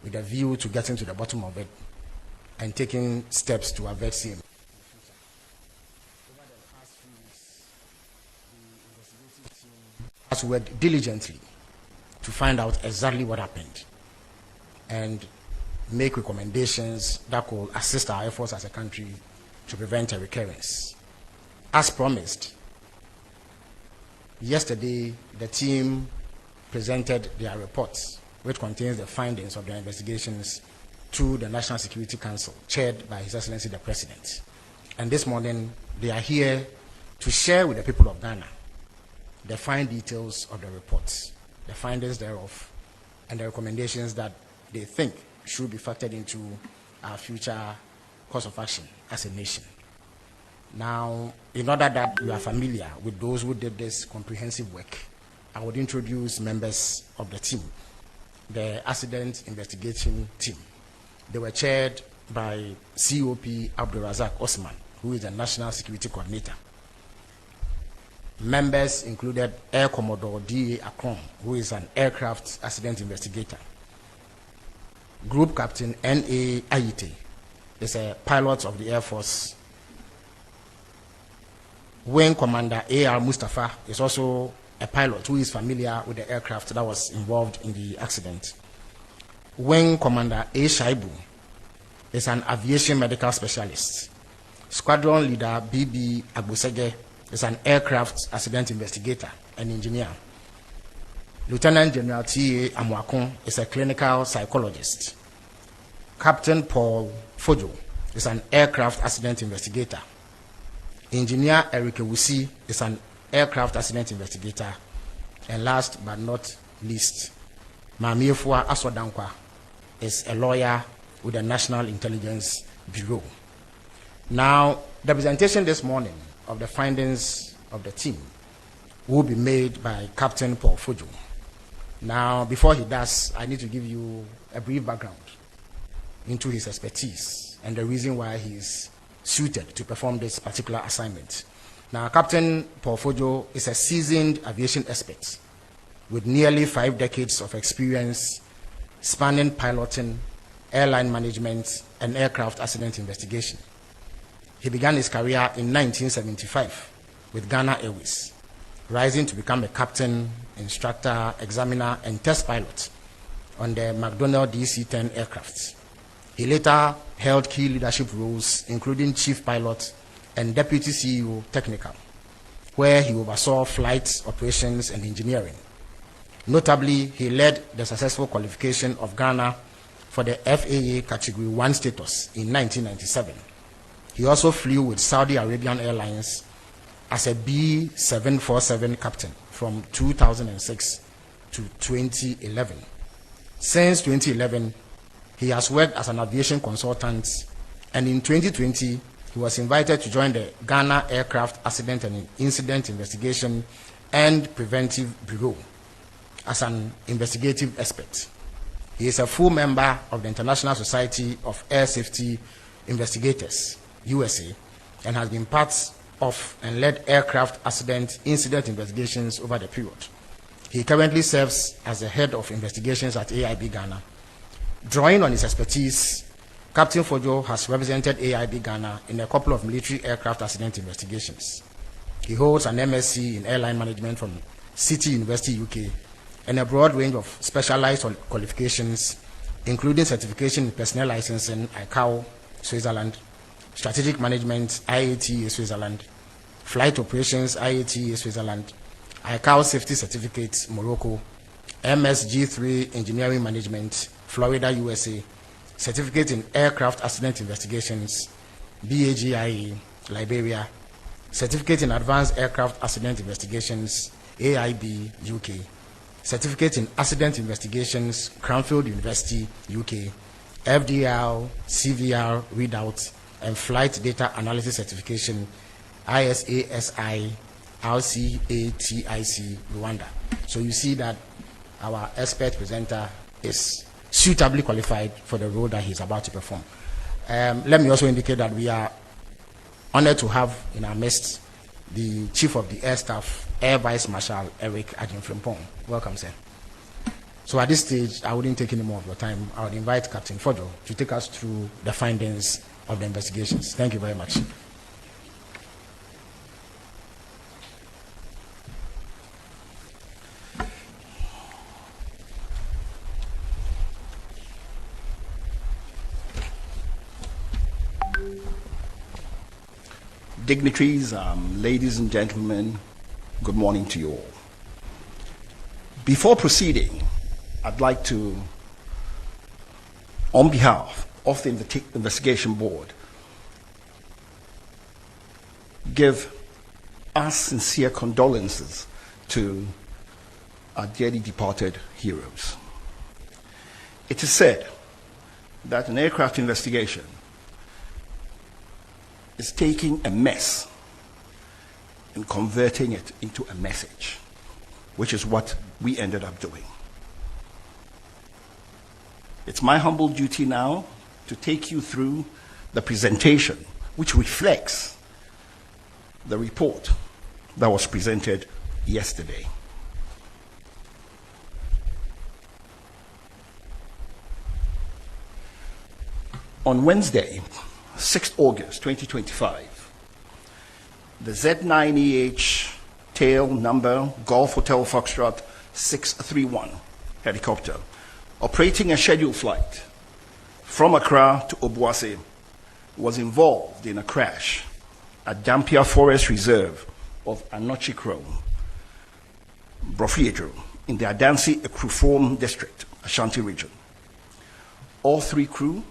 with a view to getting to the bottom of it and taking steps to avert same. Over the past few weeks, the investigative team has worked diligently to find out exactly what happened and make recommendations that could assist our efforts as a country to prevent a recurrence. As promised, yesterday the team presented their reports, which contains the findings of their investigations, to the National Security Council, chaired by His Excellency the President. And this morning, they are here to share with the people of Ghana the fine details of the reports, the findings thereof, and the recommendations that they think should be factored into our future course of action as a nation. Now, in order that you are familiar with those who did this comprehensive work, I would introduce members of the team, the Accident Investigation Team. They were chaired by COP Abdulrazak Osman, who is the National Security Coordinator. Members included Air Commodore D.A. Akron, who is an aircraft accident investigator. Group Captain N.A. Ayite is a pilot of the Air Force. Wing Commander A.R. Mustafa is also a pilot who is familiar with the aircraft that was involved in the accident. Wing Commander A. Shaibu is an aviation medical specialist. Squadron Leader B.B. Agbusege is an aircraft accident investigator and engineer. Lieutenant General T.A. Amwakon is a clinical psychologist. Captain Paul Fojo is an aircraft accident investigator. Engineer Eric Ewusi is an aircraft accident investigator. And last but not least, Mamiefua Aswadankwa is a lawyer with the National Intelligence Bureau. Now, the presentation this morning of the findings of the team will be made by Captain Paul Fojo. Now, before he does, I need to give you a brief background into his expertise and the reason why he is suited to perform this particular assignment. Now, Captain Paul Fojo is a seasoned aviation expert with nearly 5 decades of experience spanning piloting, airline management, and aircraft accident investigation. He began his career in 1975 with Ghana Airways, rising to become a captain, instructor, examiner, and test pilot on the McDonnell DC-10 aircraft. He later held key leadership roles, including chief pilot and deputy CEO technical, where he oversaw flight operations and engineering. Notably, he led the successful qualification of Ghana for the FAA Category 1 status in 1997. He also flew with Saudi Arabian Airlines as a B747 captain from 2006 to 2011. Since 2011, he has worked as an aviation consultant, and in 2020, he was invited to join the Ghana Aircraft Accident and Incident Investigation and Preventive Bureau as an investigative expert. He is a full member of the International Society of Air Safety Investigators, USA, and has been part of and led aircraft accident incident investigations over the period. He currently serves as the head of investigations at AIB Ghana. Drawing on his expertise, Captain Fojo has represented AIB Ghana in a couple of military aircraft accident investigations. He holds an MSc in airline management from City University, UK, and a broad range of specialized qualifications, including certification in personnel licensing, ICAO, Switzerland, strategic management, IATA, Switzerland, flight operations, IATA, Switzerland, ICAO safety certificate, Morocco, MSG3 engineering management, Florida, USA, certificate in aircraft accident investigations, BAGIE, Liberia, certificate in advanced aircraft accident investigations, AIB, UK, certificate in accident investigations, Cranfield University, UK, FDR, CVR readout, and flight data analysis certification, ISASI, RCATIC, Rwanda. So you see that our expert presenter is suitably qualified for the role that he's about to perform. Let me also indicate that we are honored to have in our midst the Chief of the Air Staff, Air Vice Marshal Eric Adjin-Frimpong. Welcome, sir. So at this stage, I wouldn't take any more of your time. I would invite Captain Fojo to take us through the findings of the investigations. Thank you very much. Dignitaries, ladies and gentlemen, good morning to you all. Before proceeding, I'd like to, on behalf of the Investigation Board, give our sincere condolences to our dearly departed heroes. It is said that an aircraft investigation is taking a mess and converting it into a message, which is what we ended up doing. It's my humble duty now to take you through the presentation, which reflects the report that was presented yesterday. On Wednesday, 6th August 2025, the Z9EH tail number Golf Hotel Foxtrot 631 helicopter operating a scheduled flight from Accra to Obuasi was involved in a crash at Dampier Forest Reserve of Anochi Crow, Brofiejo, in the Adansi Ekruform district, Ashanti region. All 3 crew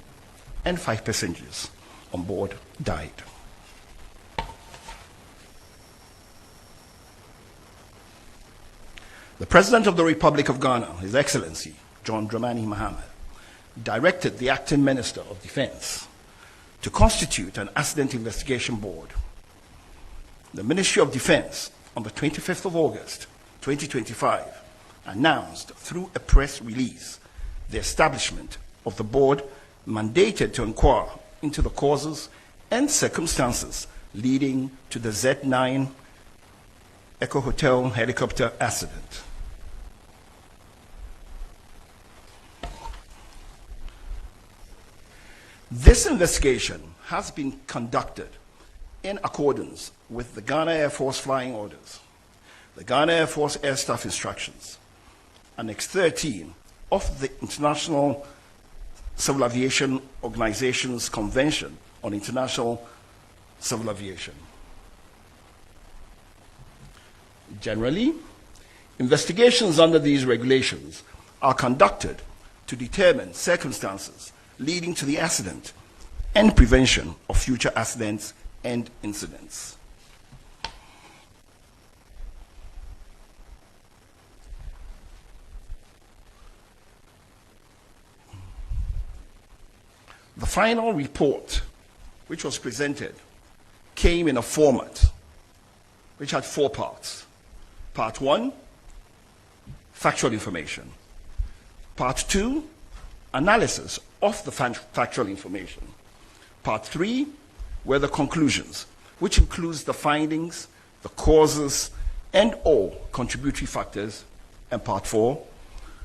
and 5 passengers on board died. The President of the Republic of Ghana, His Excellency John Dramani Mahama, directed the Acting Minister of Defense to constitute an accident investigation board. The Ministry of Defense, on the 25th of August 2025, announced through a press release the establishment of the board mandated to inquire into the causes and circumstances leading to the Z9 Echo Hotel helicopter accident. This investigation has been conducted in accordance with the Ghana Air Force flying orders, the Ghana Air Force Air Staff instructions, Annex 13 of the International Civil Aviation Organization's Convention on International Civil Aviation. Generally, investigations under these regulations are conducted to determine circumstances leading to the accident and prevention of future accidents and incidents. The final report, which was presented, came in a format which had 4 parts. Part 1, factual information. Part 2, analysis of the factual information. Part 3 were the conclusions, which includes the findings, the causes, and all contributory factors. And Part 4,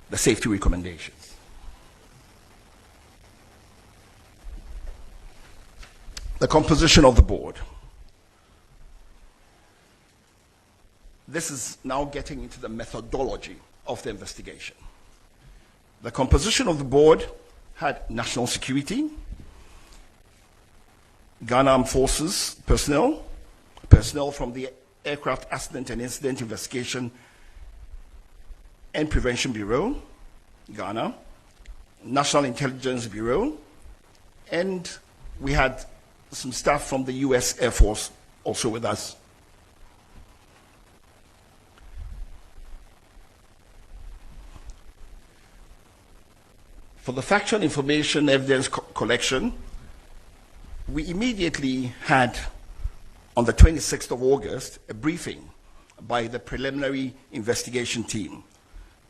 the safety recommendations. The composition of the board. This is now getting into the methodology of the investigation. The composition of the board had national security, Ghana Armed Forces personnel, personnel from the Aircraft Accident and Incident Investigation and Prevention Bureau, Ghana, National Intelligence Bureau, and we had some staff from the US Air Force also with us. For the factual information evidence collection, we immediately had, on the 26th of August, a briefing by the preliminary investigation team,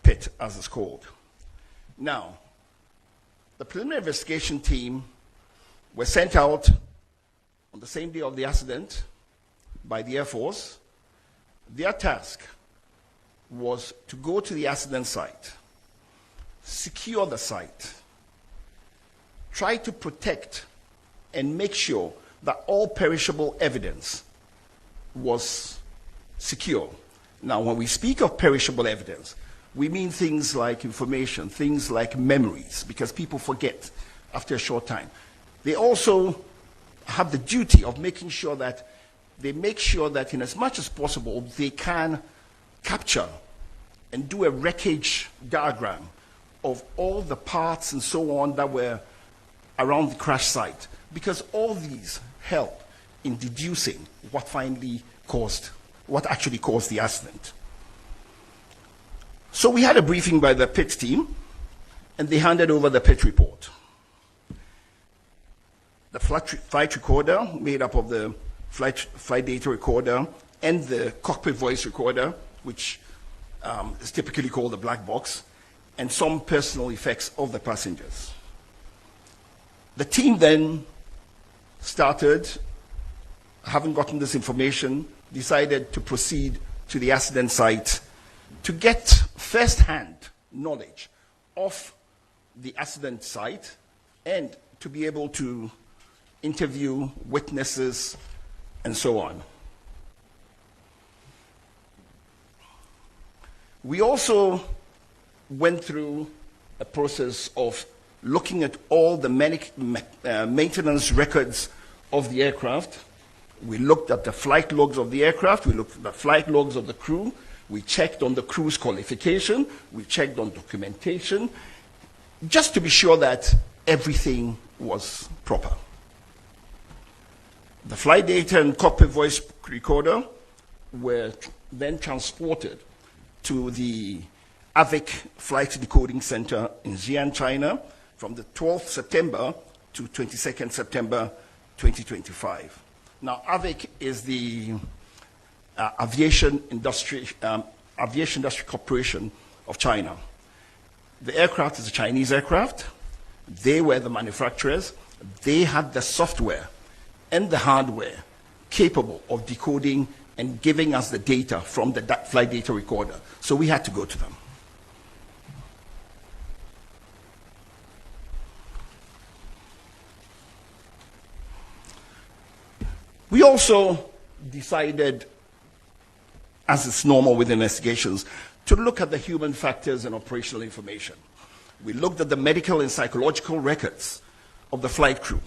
PIT as it's called. Now, the preliminary investigation team were sent out on the same day of the accident by the Air Force. Their task was to go to the accident site, secure the site, try to protect and make sure that all perishable evidence was secure. Now, when we speak of perishable evidence, we mean things like information, things like memories, because people forget after a short time. They also have the duty of making sure that in as much as possible, they can capture and do a wreckage diagram of all the parts and so on that were around the crash site, because all these help in deducing what actually caused the accident. So we had a briefing by the pit team, and they handed over the pit report. The flight recorder, made up of the flight data recorder and the cockpit voice recorder, which is typically called the black box, and some personal effects of the passengers. The team then started, having gotten this information, decided to proceed to the accident site to get first-hand knowledge of the accident site and to be able to interview witnesses and so on. We also went through a process of looking at all the maintenance records of the aircraft. We looked at the flight logs of the aircraft, we looked at the flight logs of the crew, we checked on the crew's qualification, we checked on documentation, just to be sure that everything was proper. The flight data and cockpit voice recorder were then transported to the AVIC Flight Decoding Center in Xi'an, China, from the 12th September to 22nd September 2025. Now, AVIC is the Aviation Industry Corporation of China. The aircraft is a Chinese aircraft. They were the manufacturers. They had the software and the hardware capable of decoding and giving us the data from the flight data recorder. So we had to go to them. We also decided, as is normal with investigations, to look at the human factors and operational information. We looked at the medical and psychological records of the flight crew.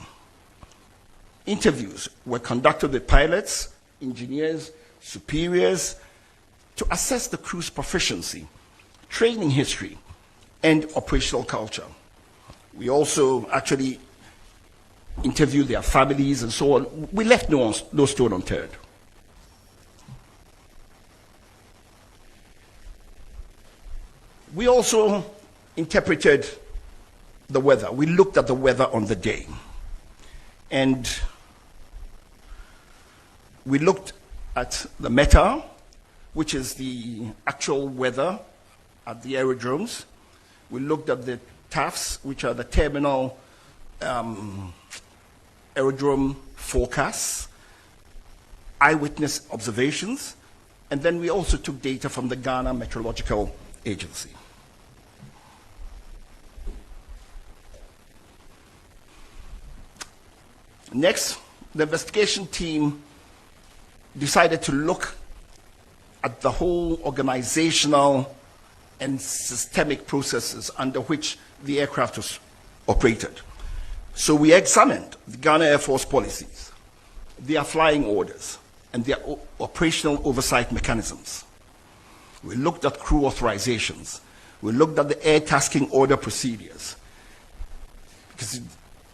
Interviews were conducted with pilots, engineers, superiors, to assess the crew's proficiency, training history, and operational culture. We also actually interviewed their families and so on. We left no stone unturned. We also interpreted the weather. We looked at the weather on the day. And we looked at the META, which is the actual weather at the aerodromes. We looked at the TAFs, which are the terminal aerodrome forecasts, eyewitness observations, and then we also took data from the Ghana Meteorological Agency. Next, the investigation team decided to look at the whole organizational and systemic processes under which the aircraft was operated. So we examined the Ghana Air Force policies, their flying orders, and their operational oversight mechanisms. We looked at crew authorizations. We looked at the air tasking order procedures. Because,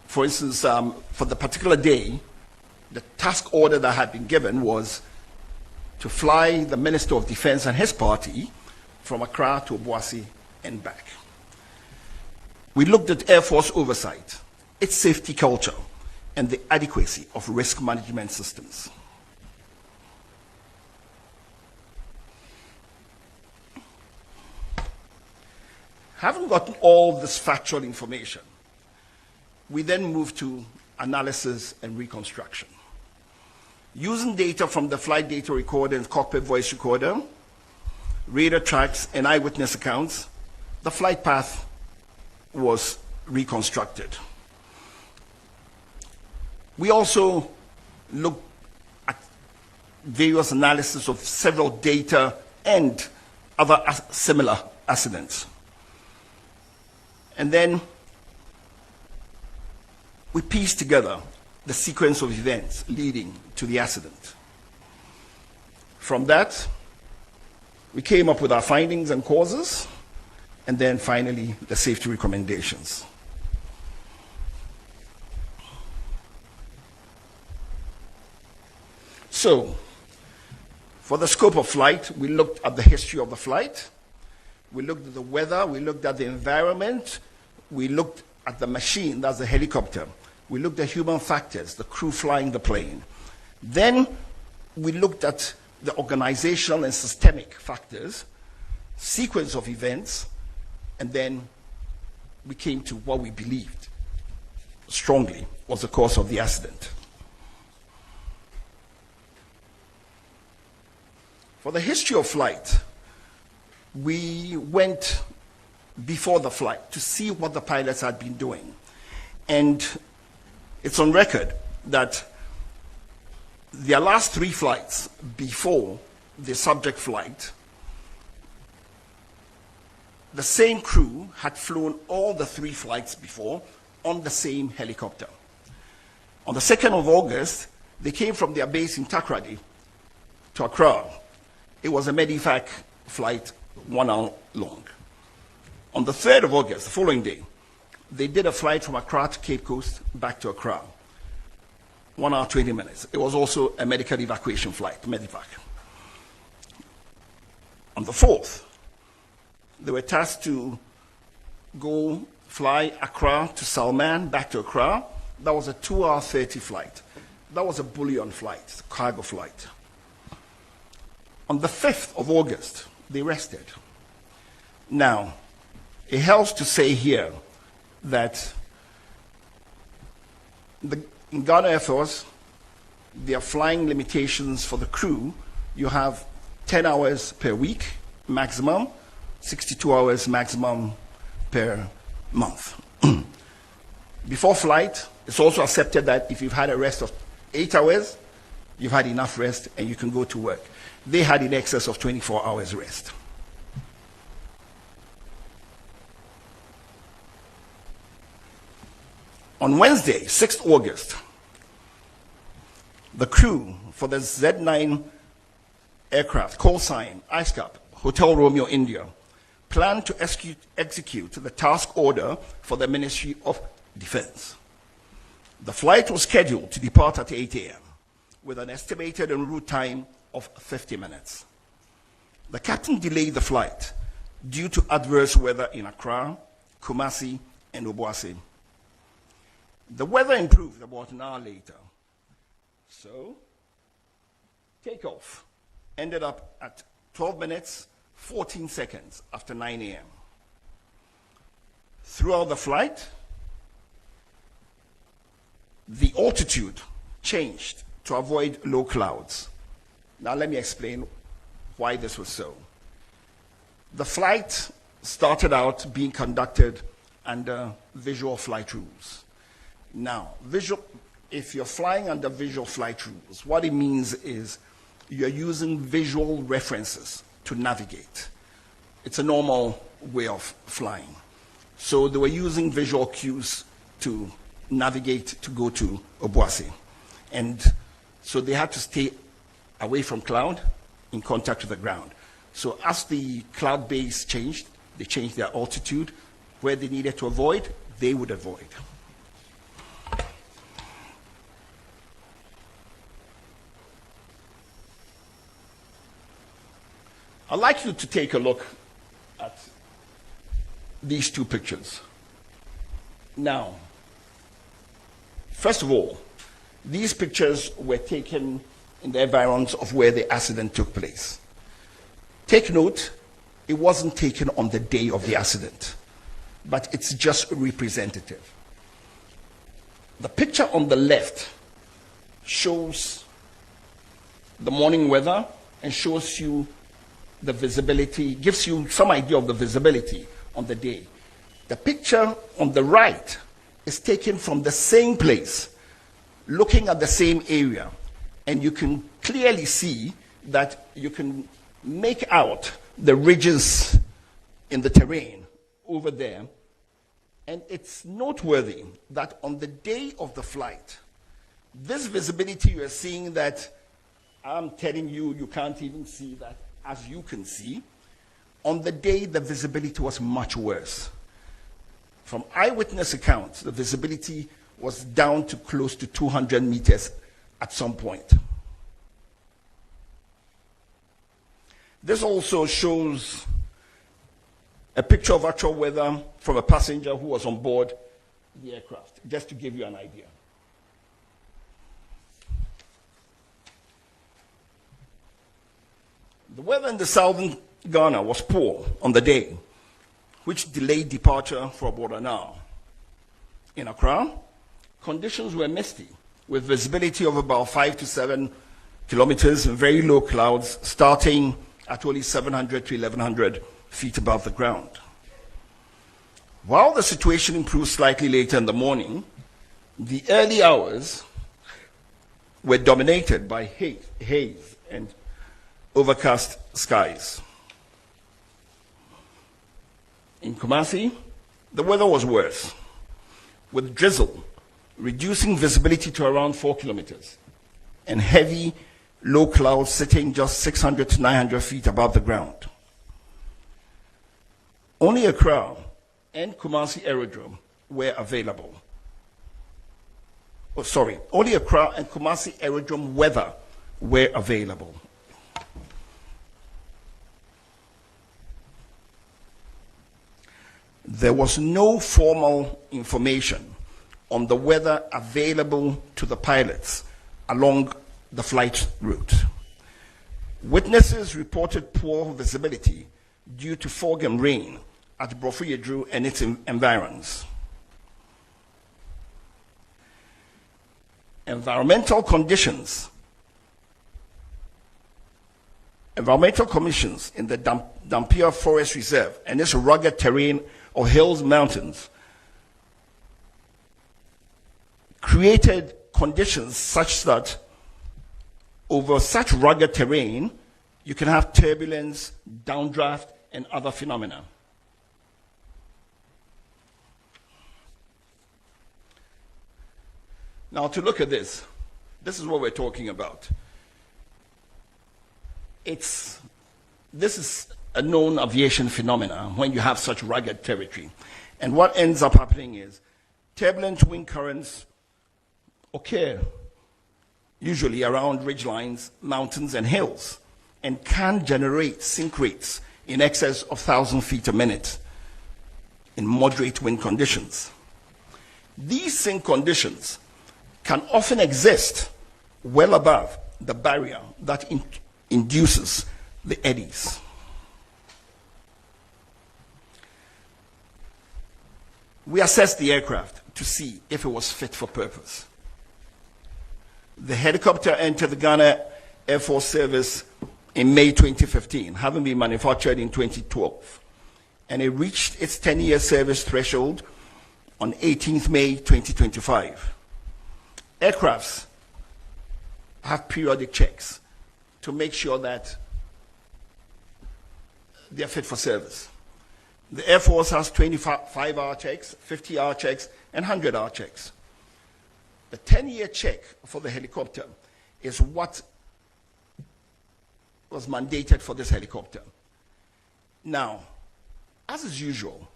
for instance, for the particular day, the task order that had been given was to fly the Minister of Defense and his party from Accra to Obuasi and back. We looked at Air Force oversight, its safety culture, and the adequacy of risk management systems. Having gotten all this factual information, we then moved to analysis and reconstruction. Using data from the flight data recorder and cockpit voice recorder, radar tracks, and eyewitness accounts, the flight path was reconstructed. We also looked at various analysis of several data and other similar accidents. And then we pieced together the sequence of events leading to the accident. From that, we came up with our findings and causes, and then finally the safety recommendations. So, for the scope of flight, we looked at the history of the flight, we looked at the weather, we looked at the environment, we looked at the machine, that's the helicopter, we looked at human factors, the crew flying the plane. Then we looked at the organizational and systemic factors, sequence of events, and then we came to what we believed strongly was the cause of the accident. For the history of flight, we went before the flight to see what the pilots had been doing. And it's on record that their last 3 flights before the subject flight, the same crew had flown all the 3 flights before on the same helicopter. On the 2nd of August, they came from their base in Takoradi to Accra. It was a Medivac flight, 1 hour long. On the 3rd of August, the following day, they did a flight from Accra to Cape Coast, back to Accra. 1 hour, 20 minutes. It was also a medical evacuation flight, Medivac. On the 4th, they were tasked to go fly Accra to Salman, back to Accra. That was a 2 hour 30 flight. That was a bullion flight, cargo flight. On the 5th of August, they rested. Now, it helps to say here that in Ghana Air Force, there are flying limitations for the crew. You have 10 hours per week maximum, 62 hours maximum per month. Before flight, it's also accepted that if you've had a rest of 8 hours, you've had enough rest and you can go to work. They had in excess of 24 hours rest. On Wednesday, 6th August, the crew for the Z9 aircraft, call sign, ISCAP, Hotel Romeo, India, planned to execute the task order for the Ministry of Defense. The flight was scheduled to depart at 8 a.m. with an estimated en route time of 50 minutes. The captain delayed the flight due to adverse weather in Accra, Kumasi, and Obuasi. The weather improved about an hour later. So, takeoff ended up at 12 minutes, 14 seconds after 9 a.m. Throughout the flight, the altitude changed to avoid low clouds. Now let me explain why this was so. The flight started out being conducted under visual flight rules. Now, if you're flying under visual flight rules, what it means is you're using visual references to navigate. It's a normal way of flying. So they were using visual cues to navigate to go to Obuasi. And so they had to stay away from cloud in contact with the ground. So as the cloud base changed, they changed their altitude. Where they needed to avoid, they would avoid. I'd like you to take a look at these 2 pictures. Now, first of all, these pictures were taken in the environs of where the accident took place. Take note, it wasn't taken on the day of the accident, but it's just representative. The picture on the left shows the morning weather and shows you the visibility, gives you some idea of the visibility on the day. The picture on the right is taken from the same place, looking at the same area, and you can clearly see that you can make out the ridges in the terrain over there. And it's noteworthy that on the day of the flight, this visibility you are seeing that I'm telling you, you can't even see that as you can see. On the day, the visibility was much worse. From eyewitness accounts, the visibility was down to close to 200 meters at some point. This also shows a picture of actual weather from a passenger who was on board the aircraft, just to give you an idea. The weather in the southern Ghana was poor on the day, which delayed departure for about an hour. In Accra, conditions were misty, with visibility of about 5 to 7 kilometers and very low clouds, starting at only 700 to 1,100 feet above the ground. While the situation improved slightly later in the morning, the early hours were dominated by haze and overcast skies. In Kumasi, the weather was worse, with drizzle reducing visibility to around 4 kilometers and heavy low clouds sitting just 600 to 900 feet above the ground. Only Accra and Kumasi Aerodrome were available. Only Accra and Kumasi Aerodrome weather were available. There was no formal information on the weather available to the pilots along the flight route. Witnesses reported poor visibility due to fog and rain at Brofuyedru and its environs. Environmental conditions Environmental commissions in the Dampier Forest Reserve and its rugged terrain of hills, mountains, created conditions such that over such rugged terrain, you can have turbulence, downdraft, and other phenomena. Now, to look at this is what we're talking about. This is a known aviation phenomena when you have such rugged territory. And what ends up happening is turbulent wind currents occur usually around ridgelines, mountains, and hills, and can generate sink rates in excess of 1,000 feet a minute in moderate wind conditions. These sink conditions can often exist well above the barrier that induces the eddies. We assessed the aircraft to see if it was fit for purpose. The helicopter entered the Ghana Air Force Service in May 2015, having been manufactured in 2012. And it reached its 10-year service threshold on 18th May 2025. Aircrafts have periodic checks to make sure that they are fit for service. The Air Force has 25-hour checks, 50-hour checks, and 100-hour checks. The 10-year check for the helicopter is what was mandated for this helicopter. Now, as is usual,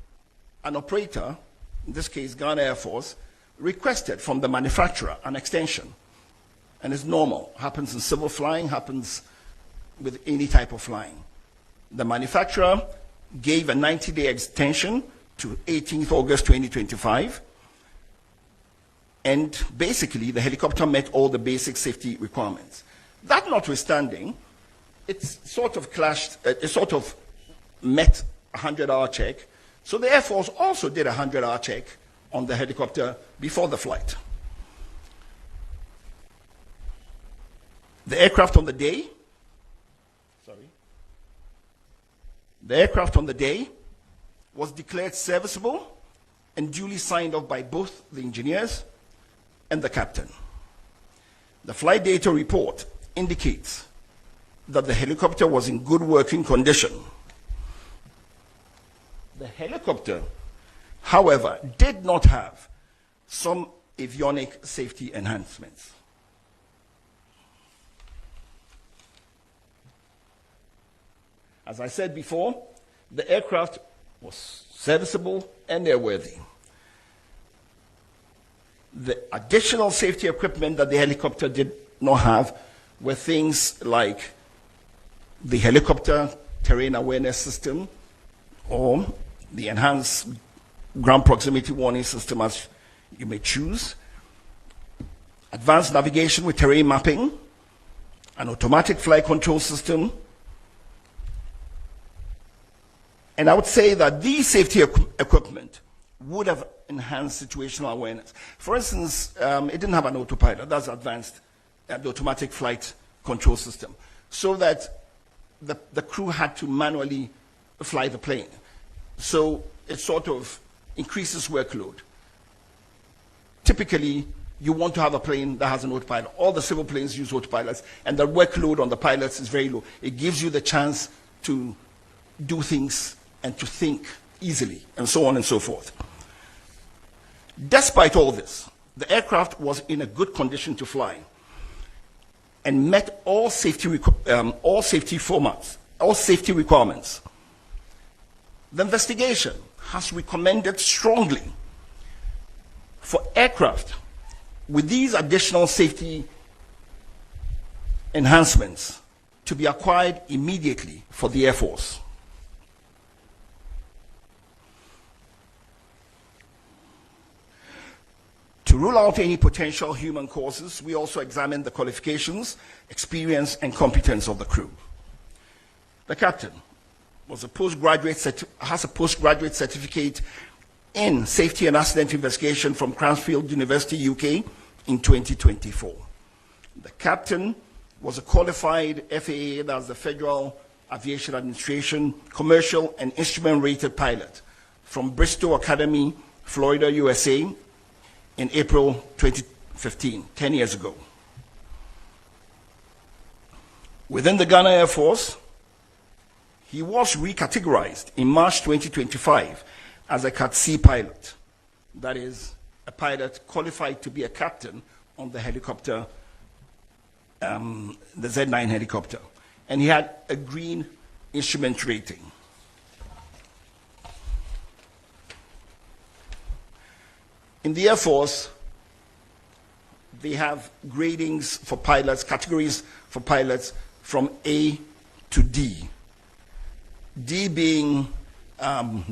an operator, in this case Ghana Air Force, requested from the manufacturer an extension. And it's normal, happens in civil flying, happens with any type of flying. The manufacturer gave a 90-day extension to 18th August 2025. And basically, the helicopter met all the basic safety requirements. That notwithstanding, it sort of met a 100-hour check. So the Air Force also did a 100-hour check on the helicopter before the flight. The aircraft on the day was declared serviceable and duly signed off by both the engineers and the captain. The flight data report indicates that the helicopter was in good working condition. The helicopter, however, did not have some avionic safety enhancements. As I said before, the aircraft was serviceable and airworthy. The additional safety equipment that the helicopter did not have were things like the helicopter terrain awareness system or the enhanced ground proximity warning system, as you may choose, advanced navigation with terrain mapping, an automatic flight control system. And I would say that these safety equipment would have enhanced situational awareness. For instance, it didn't have an autopilot. That's advanced, the automatic flight control system, so that the crew had to manually fly the plane. So it sort of increases workload. Typically, you want to have a plane that has an autopilot. All the civil planes use autopilots, and the workload on the pilots is very low. It gives you the chance to do things and to think easily, and so on and so forth. Despite all this, the aircraft was in a good condition to fly and met all safety requirements. The investigation has recommended strongly for aircraft with these additional safety enhancements to be acquired immediately for the Air Force. To rule out any potential human causes, we also examined the qualifications, experience, and competence of the crew. The captain has a postgraduate certificate in safety and accident investigation from Cranfield University, UK, in 2024. The captain was a qualified FAA, that's the Federal Aviation Administration, commercial and instrument-rated pilot from Bristol Academy, Florida, USA, in April 2015, 10 years ago. Within the Ghana Air Force, he was recategorized in March 2025 as a Cat C pilot. That is, a pilot qualified to be a captain on the helicopter, the Z9 helicopter. And he had a green instrument rating. In the Air Force, they have gradings for pilots, categories for pilots from A to D. D being,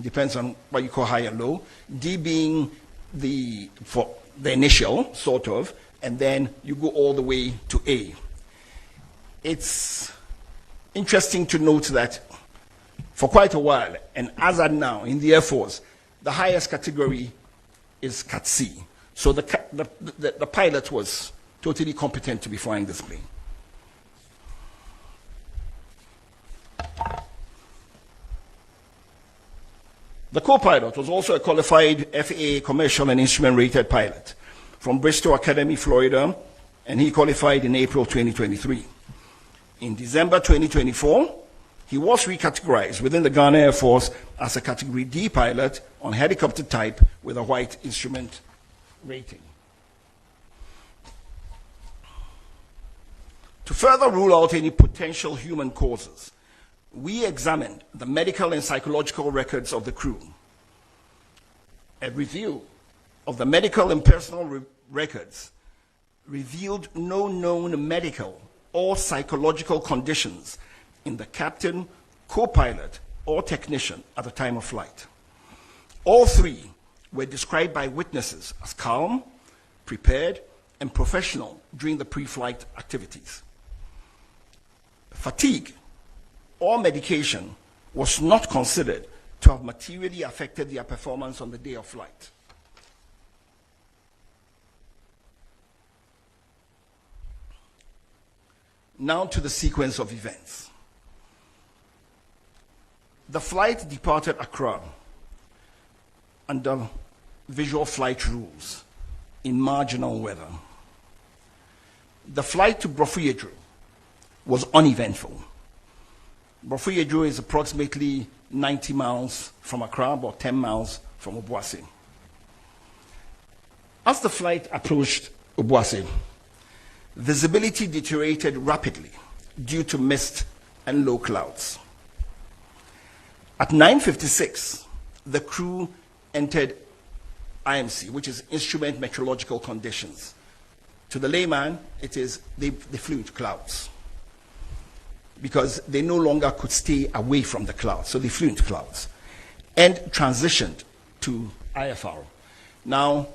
depends on what you call high and low, D being for the initial, sort of, and then you go all the way to A. It's interesting to note that for quite a while, and as at now in the Air Force, the highest category is Cat C. So the pilot was totally competent to be flying this plane. The co-pilot was also a qualified FAA commercial and instrument-rated pilot from Bristol Academy, Florida, and he qualified in April 2023. In December 2024, he was recategorized within the Ghana Air Force as a Category D pilot on helicopter type with a white instrument rating. To further rule out any potential human causes, we examined the medical and psychological records of the crew. A review of the medical and personal records revealed no known medical or psychological conditions in the captain, co-pilot, or technician at the time of flight. All three were described by witnesses as calm, prepared, and professional during the pre-flight activities. Fatigue or medication was not considered to have materially affected their performance on the day of flight. Now to the sequence of events. The flight departed Accra under visual flight rules in marginal weather. The flight to Brofuyedro was uneventful. Brofuyedro is approximately 90 miles from Accra, about 10 miles from Obuasi. As the flight approached Obuasi, visibility deteriorated rapidly due to mist and low clouds. At 9:56, the crew entered IMC, which is Instrument Meteorological Conditions. To the layman, it is they flew into clouds because they no longer could stay away from the clouds, so they flew into clouds and transitioned to IFR. Now,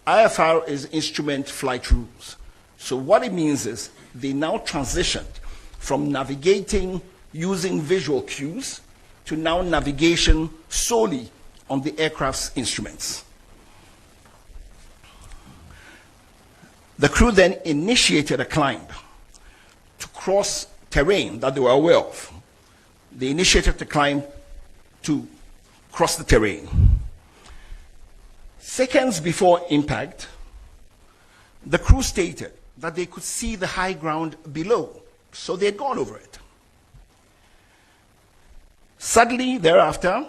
IFR is Instrument Flight Rules. So what it means is they now transitioned from navigating using visual cues to now navigation solely on the aircraft's instruments. The crew then initiated a climb to cross terrain that they were aware of. They initiated the climb to cross the terrain. Seconds before impact, the crew stated that they could see the high ground below, so they had gone over it. Suddenly thereafter,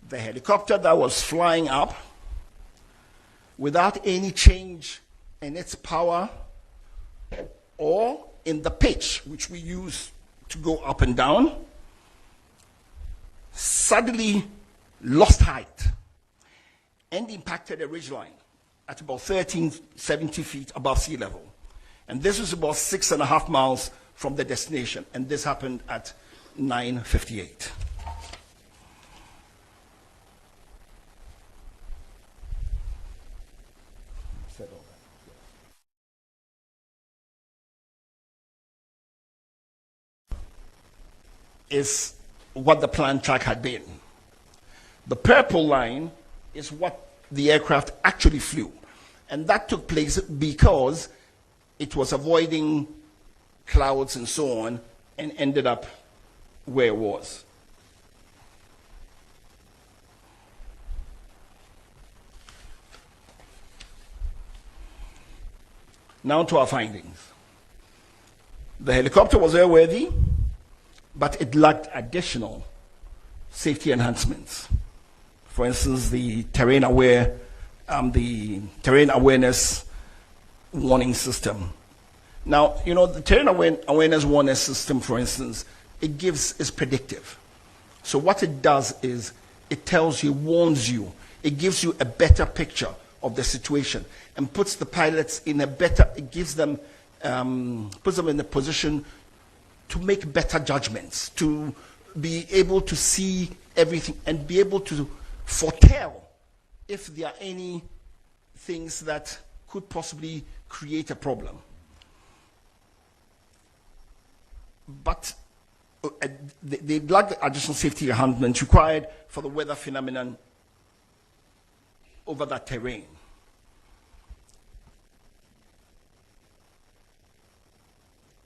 the helicopter that was flying up without any change in its power or in the pitch which we use to go up and down, suddenly lost height and impacted a ridgeline at about 1370 feet above sea level. And this was about 6.5 miles from the destination, and this happened at 9:58. Is what the planned track had been. The purple line is what the aircraft actually flew. And that took place because it was avoiding clouds and so on and ended up where it was. Now to our findings. The helicopter was airworthy, but it lacked additional safety enhancements. For instance, the terrain awareness warning system. Now, you know, the terrain awareness warning system, for instance, is predictive. So what it does is it tells you, warns you, it gives you a better picture of the situation and puts the pilots in a better, it gives them, puts them in a position to make better judgments, to be able to see everything and be able to foretell if there are any things that could possibly create a problem. But they lack the additional safety enhancements required for the weather phenomenon over that terrain.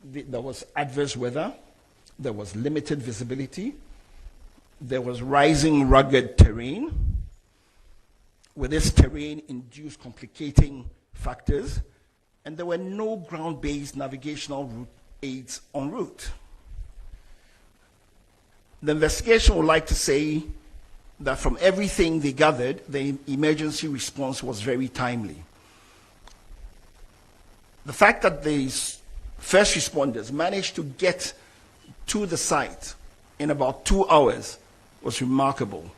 There was adverse weather, there was limited visibility, there was rising rugged terrain, with this terrain induced complicating factors, and there were no ground-based navigational route aids en route. The investigation would like to say that from everything they gathered, the emergency response was very timely. The fact that the first responders managed to get to the site in about 2 hours was remarkable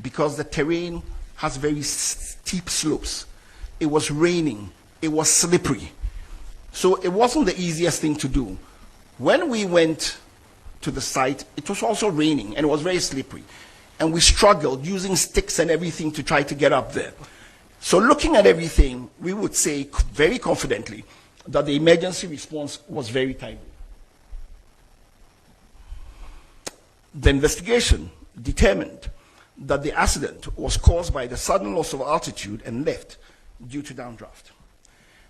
because the terrain has very steep slopes. It was raining, it was slippery. So it wasn't the easiest thing to do. When we went to the site, it was also raining and it was very slippery. And we struggled using sticks and everything to try to get up there. So looking at everything, we would say very confidently that the emergency response was very timely. The investigation determined that the accident was caused by the sudden loss of altitude and lift due to downdraft.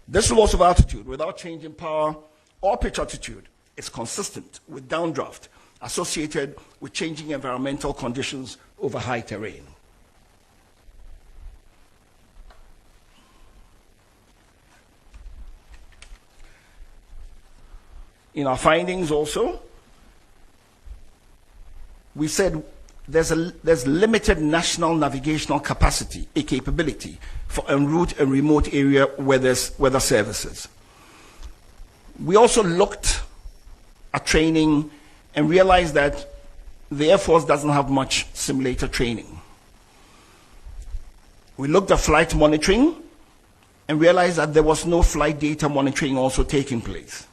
This loss of altitude without change in power or pitch altitude is consistent with downdraft associated with changing environmental conditions over high terrain. In our findings also, we said there's limited national navigational capacity, a capability for en route and remote area weather services. We also looked at training and realized that the Air Force doesn't have much simulator training. We looked at flight monitoring and realized that there was no flight data monitoring also taking place.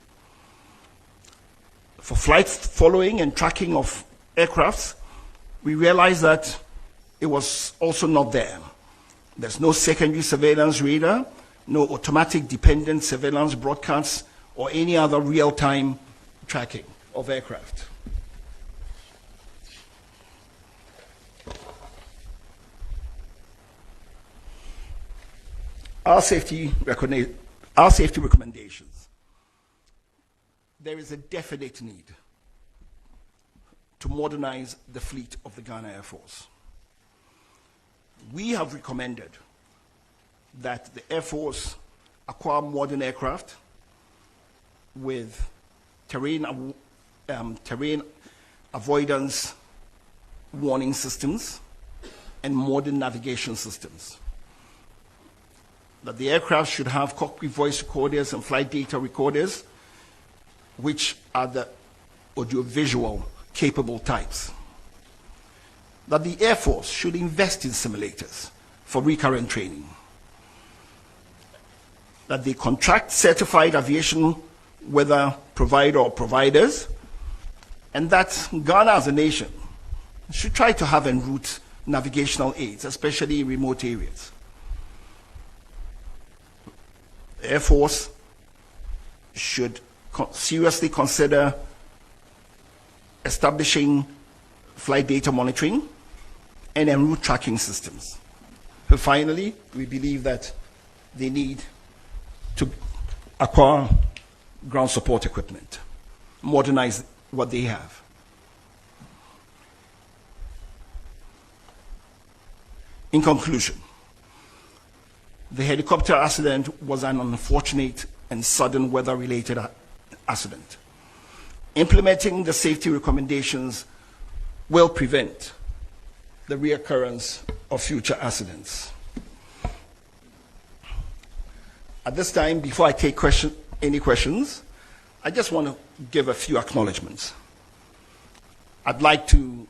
For flight following and tracking of aircrafts, we realized that it was also not there. There's no secondary surveillance radar, no automatic dependent surveillance broadcasts, or any other real-time tracking of aircraft. Our safety recommendations. There is a definite need to modernize the fleet of the Ghana Air Force. We have recommended that the Air Force acquire modern aircraft with terrain avoidance warning systems and modern navigation systems. That the aircraft should have cockpit voice recorders and flight data recorders, which are the audiovisual capable types. That the Air Force should invest in simulators for recurrent training. That they contract certified aviation weather provider or providers, and that Ghana as a nation should try to have en route navigational aids, especially in remote areas. The Air Force should seriously consider establishing flight data monitoring and en route tracking systems. And finally, we believe that they need to acquire ground support equipment, modernize what they have. In conclusion, the helicopter accident was an unfortunate and sudden weather-related accident. Implementing the safety recommendations will prevent the reoccurrence of future accidents. At this time, before I take any questions, I just want to give a few acknowledgements. I'd like to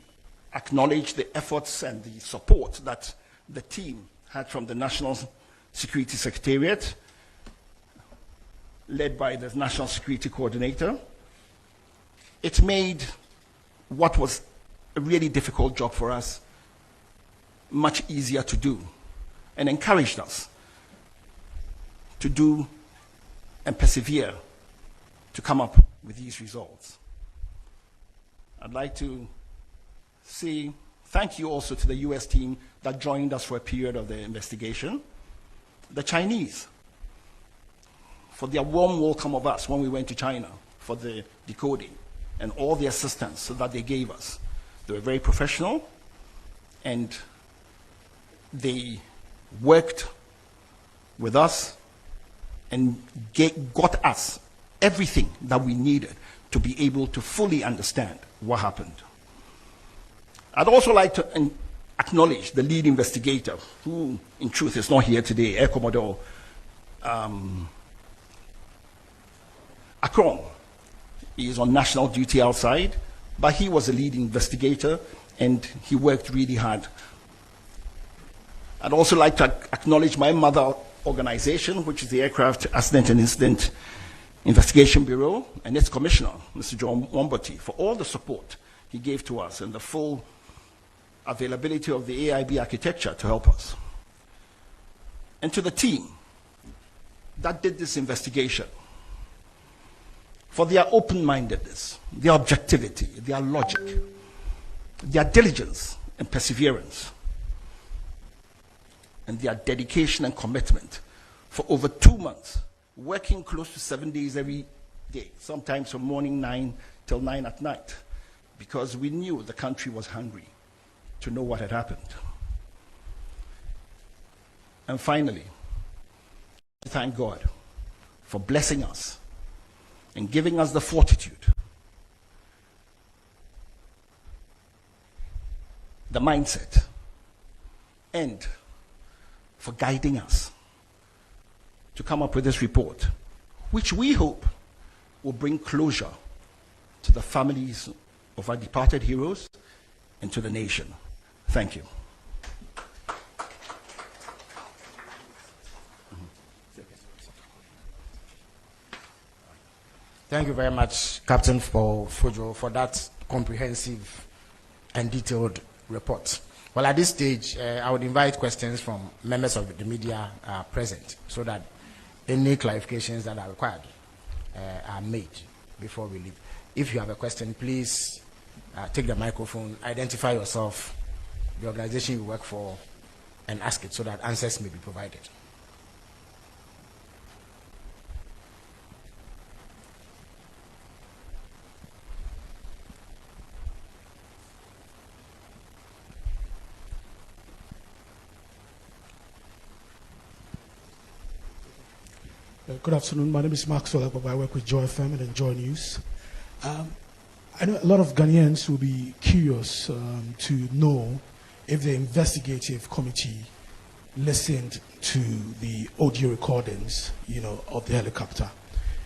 acknowledge the efforts and the support that the team had from the National Security Secretariat, led by the National Security Coordinator. It made what was a really difficult job for us much easier to do, and encouraged us to do and persevere to come up with these results. I'd like to say thank you also to the US team that joined us for a period of the investigation. The Chinese, for their warm welcome of us when we went to China for the decoding and all the assistance that they gave us. They were very professional, and they worked with us and got us everything that we needed to be able to fully understand what happened. I'd also like to acknowledge the lead investigator, who in truth is not here today, Air Commodore Akron. He is on national duty outside, but he was a lead investigator and he worked really hard. I'd also like to acknowledge my mother organization, which is the Aircraft Accident and Incident Investigation Bureau, and its commissioner, Mr. John Wombati, for all the support he gave to us and the full availability of the AIB architecture to help us. And to the team that did this investigation, for their open-mindedness, their objectivity, their logic, their diligence and perseverance, and their dedication and commitment for over 2 months, working close to 7 days every day, sometimes from morning 9 till 9 at night, because we knew the country was hungry to know what had happened. And finally, thank God for blessing us and giving us the fortitude, the mindset, and for guiding us to come up with this report, which we hope will bring closure to the families of our departed heroes and to the nation. Thank you. Thank you very much, Captain Fojo, for that comprehensive and detailed report. Well, at this stage, I would invite questions from members of the media present so that any clarifications that are required are made before we leave. If you have a question, please take the microphone, identify yourself, the organization you work for, and ask it so that answers may be provided. Good afternoon. My name is Maxwell. I work with Joy FM and Enjoy News. I know a lot of Ghanaians will be curious to know if the investigative committee listened to the audio recordings, of the helicopter.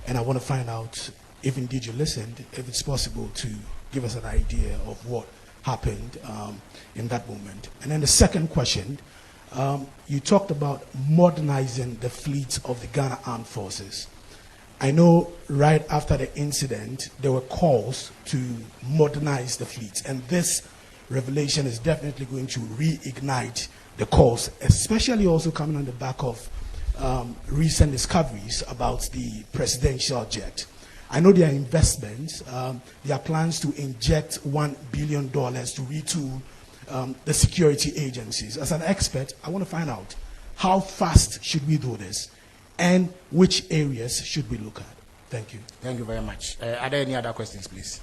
And I want to find out if indeed you listened, if it's possible to give us an idea of what happened in that moment. And then the second question, you talked about modernizing the fleet of the Ghana Armed Forces. I know right after the incident, there were calls to modernize the fleet, and this revelation is definitely going to reignite the calls, especially also coming on the back of recent discoveries about the presidential jet. I know there are investments, there are plans to inject $1 billion to retool the security agencies. As an expert, I want to find out how fast should we do this and which areas should we look at. Thank you. Thank you very much. Are there any other questions, please?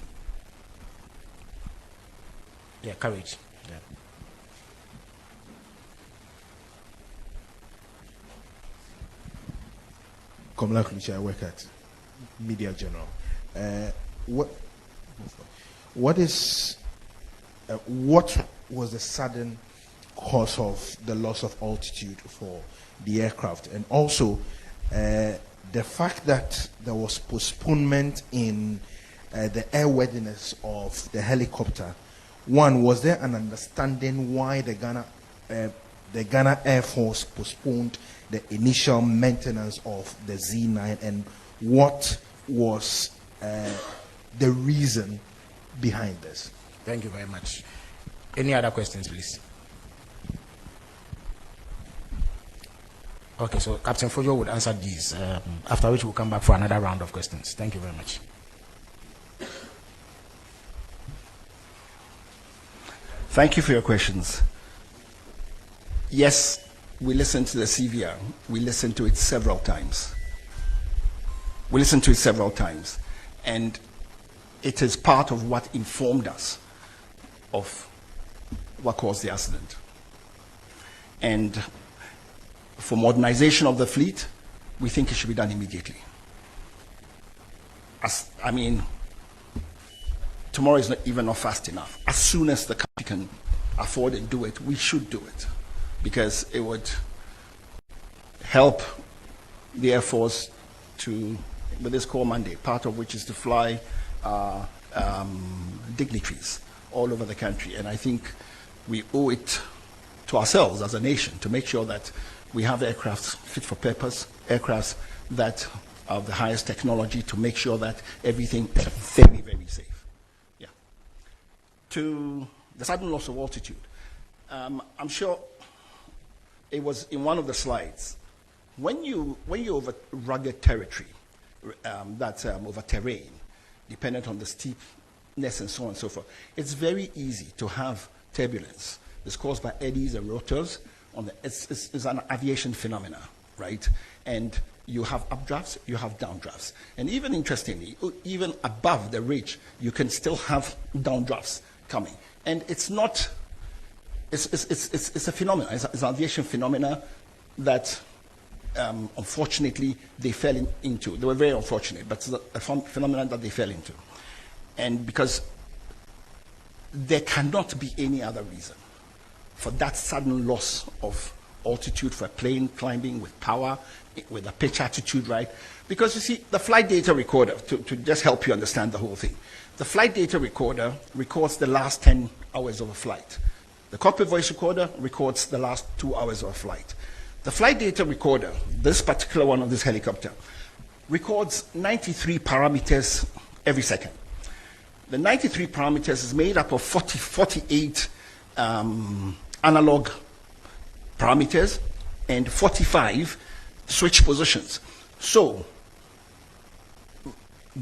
Yeah, courage. Yeah. Komala Kulicha, I work at Media General. What was the sudden cause of the loss of altitude for the aircraft? And also, the fact that there was postponement in the airworthiness of the helicopter. One, was there an understanding why the Ghana Air Force postponed the initial maintenance of the Z9, and what was the reason behind this? Thank you very much. Any other questions, please? Okay, so Captain Fojo would answer these, after which we'll come back for another round of questions. Thank you very much. Thank you for your questions. Yes, we listened to the CVR. We listened to it several times. And it is part of what informed us of what caused the accident. And for modernization of the fleet, we think it should be done immediately. Tomorrow is not fast enough. As soon as the country can afford and do it, we should do it, because it would help the Air Force with this core mandate, part of which is to fly dignitaries all over the country. And I think we owe it to ourselves as a nation to make sure that we have aircraft fit for purpose, aircraft that are of the highest technology, to make sure that everything is very, very safe. Yeah. To the sudden loss of altitude, I'm sure it was in one of the slides. When you're over rugged territory, that's over terrain, dependent on the steepness and so on and so forth, it's very easy to have turbulence. It's caused by eddies and rotors. It's an aviation phenomena, right? And you have updrafts, you have downdrafts. And even interestingly, even above the ridge, you can still have downdrafts coming. And it's a phenomenon, it's an aviation phenomena that unfortunately, they fell into. They were very unfortunate, but it's a phenomenon that they fell into. And because there cannot be any other reason for that sudden loss of altitude for a plane climbing with power, with a pitch attitude, right? Because you see, the flight data recorder, to just help you understand the whole thing, the flight data recorder records the last 10 hours of a flight. The cockpit voice recorder records the last 2 hours of a flight. The flight data recorder, this particular one of this helicopter, records 93 parameters every second. The 93 parameters is made up of 48 analog parameters and 45 switch positions. So,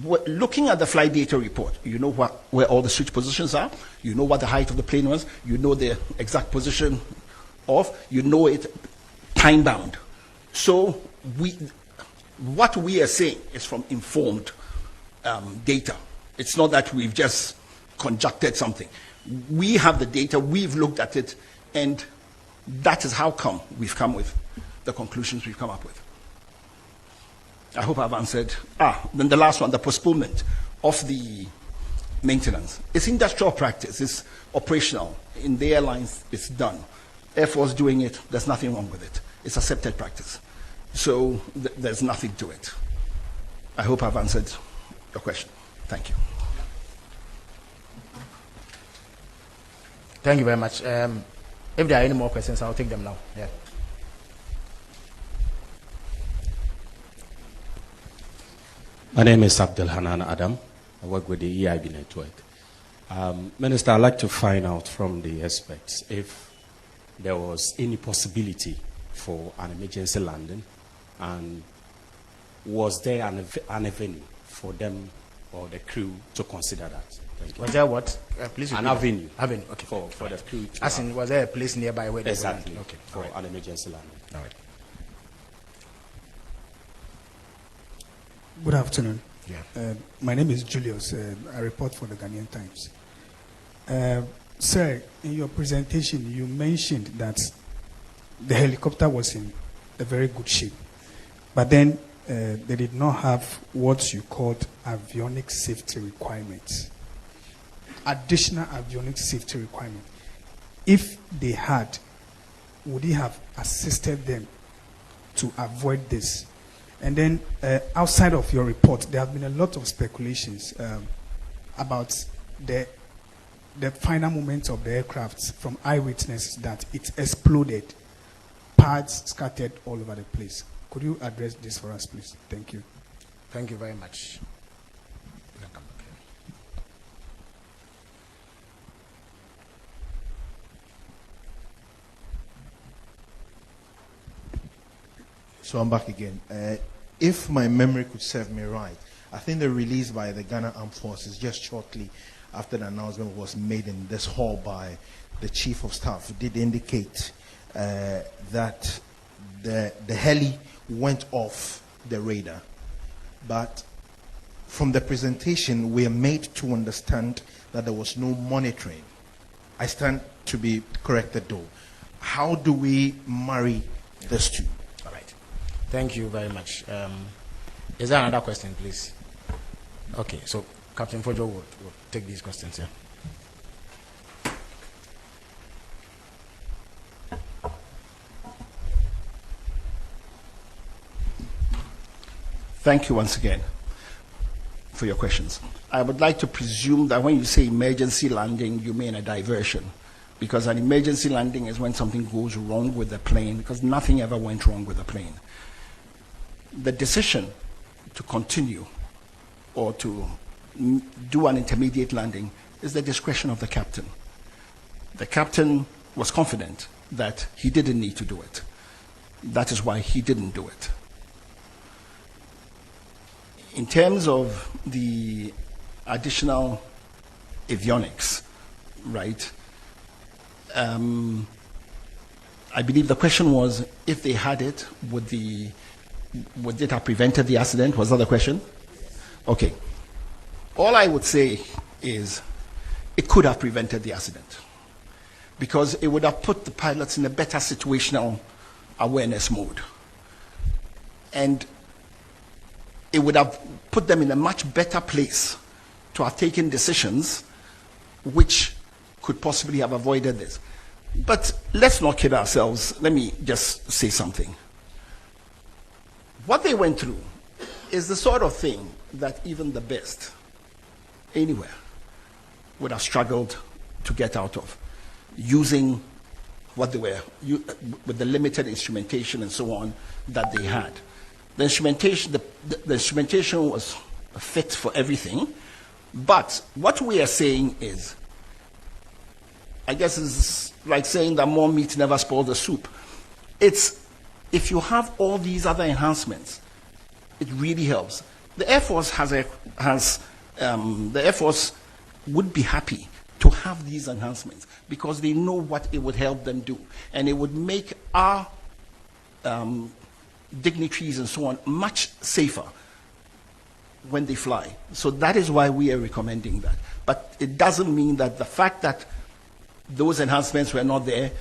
looking at the flight data report, you know where all the switch positions are, you know what the height of the plane was, you know the exact position of, you know it time bound. So, what we are saying is from informed data. It's not that we've just conjectured something. We have the data, we've looked at it, and that is how come we've come with the conclusions we've come up with. I hope I've answered. Then the last one, the postponement of the maintenance. It's industrial practice, it's operational. In the airlines, it's done. Air Force doing it, there's nothing wrong with it. It's accepted practice. So there's nothing to it. I hope I've answered your question. Thank you. Thank you very much. If there are any more questions, I'll take them now. Yeah. My name is Abdul Hanan Adam. I work with the EIB network. Minister, I'd like to find out from the experts if there was any possibility for an emergency landing, and was there an avenue for them or the crew to consider that? Thank you. Was there what? Please an avenue. Avenue, okay. For the crew to As in, was there a place nearby where they exactly would land? Okay. For an emergency landing. All right. Good afternoon. Yeah. My name is Julius. I report for the Ghanaian Times. Sir, in your presentation, you mentioned that the helicopter was in a very good shape, but then they did not have what you called avionics safety requirements, additional avionics safety requirement. If they had, would it have assisted them to avoid this? And then outside of your report, there have been a lot of speculations about the final moments of the aircraft from eyewitnesses that it exploded, parts scattered all over the place. Could you address this for us, please? Thank you. Thank you very much. So I'm back again. If my memory could serve me right, I think the release by the Ghana Armed Forces just shortly after the announcement was made in this hall by the Chief of Staff did indicate that the heli went off the radar. But from the presentation, we are made to understand that there was no monitoring. I stand to be corrected though. How do we marry these two? All right. Thank you very much. Is there another question, please? Okay, so Captain Fojo will take these questions here. Thank you once again for your questions. I would like to presume that when you say emergency landing, you mean a diversion, because an emergency landing is when something goes wrong with the plane, because nothing ever went wrong with the plane. The decision to continue or to do an intermediate landing is the discretion of the captain. The captain was confident that he didn't need to do it. That is why he didn't do it. In terms of the additional avionics, right, I believe the question was if they had it, would it have prevented the accident? Was that the question? Okay. All I would say is it could have prevented the accident because it would have put the pilots in a better situational awareness mode. And it would have put them in a much better place to have taken decisions which could possibly have avoided this. But let's not kid ourselves. Let me just say something. What they went through is the sort of thing that even the best anywhere would have struggled to get out of, using what they were, with the limited instrumentation and so on that they had. The instrumentation, the instrumentation was fit for everything, but what we are saying is, I guess it's like saying that more meat never spoils the soup. It's, if you have all these other enhancements, it really helps. The Air Force the Air Force would be happy to have these enhancements because they know what it would help them do, and it would make our dignitaries and so on much safer when they fly. So that is why we are recommending that. But it doesn't mean that the fact that those enhancements were not there,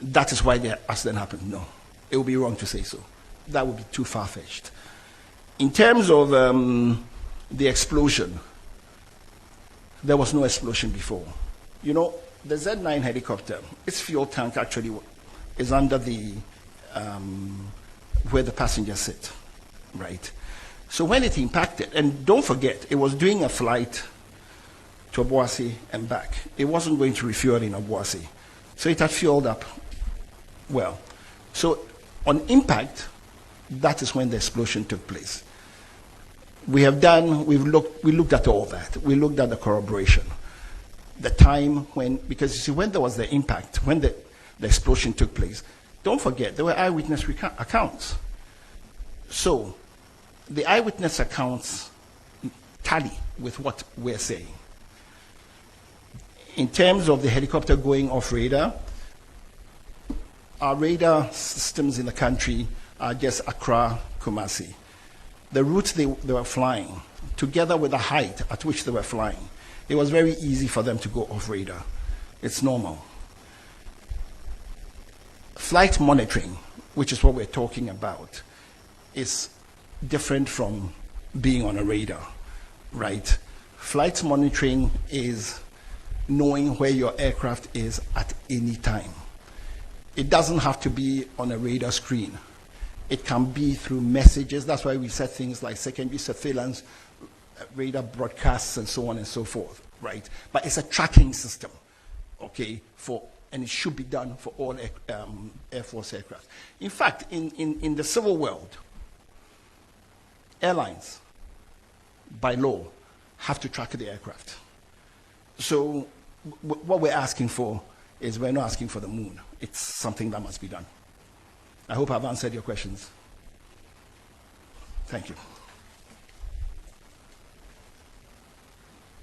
that is why the accident happened. No, it would be wrong to say so. That would be too far-fetched. In terms of the explosion, there was no explosion before. You know, the Z9 helicopter, its fuel tank actually is under the, where the passengers sit, right? So when it impacted, and don't forget, it was doing a flight to Obuasi and back. It wasn't going to refuel in Obuasi. So it had fueled up well. So on impact, that is when the explosion took place. We looked at all that. We looked at the corroboration. The time when, because you see, when there was the impact, when the explosion took place, don't forget, there were eyewitness accounts. So the eyewitness accounts tally with what we're saying. In terms of the helicopter going off radar, our radar systems in the country are just Accra, Kumasi. The routes they were flying, together with the height at which they were flying, it was very easy for them to go off radar. It's normal. Flight monitoring, which is what we're talking about, is different from being on a radar, right? Flight monitoring is knowing where your aircraft is at any time. It doesn't have to be on a radar screen. It can be through messages. That's why we said things like secondary surveillance, radar broadcasts, and so on and so forth, right? But it's a tracking system, okay, and it should be done for all Air Force aircraft. In fact, in the civil world, airlines, by law, have to track the aircraft. So what we're asking for is, we're not asking for the moon. It's something that must be done. I hope I've answered your questions. Thank you.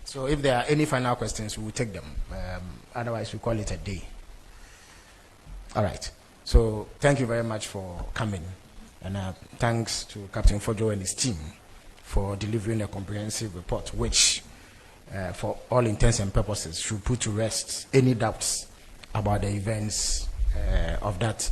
So if there are any final questions, we will take them. Otherwise, we call it a day. All right. So thank you very much for coming. And thanks to Captain Fojo and his team for delivering a comprehensive report, which, for all intents and purposes, should put to rest any doubts about the events of that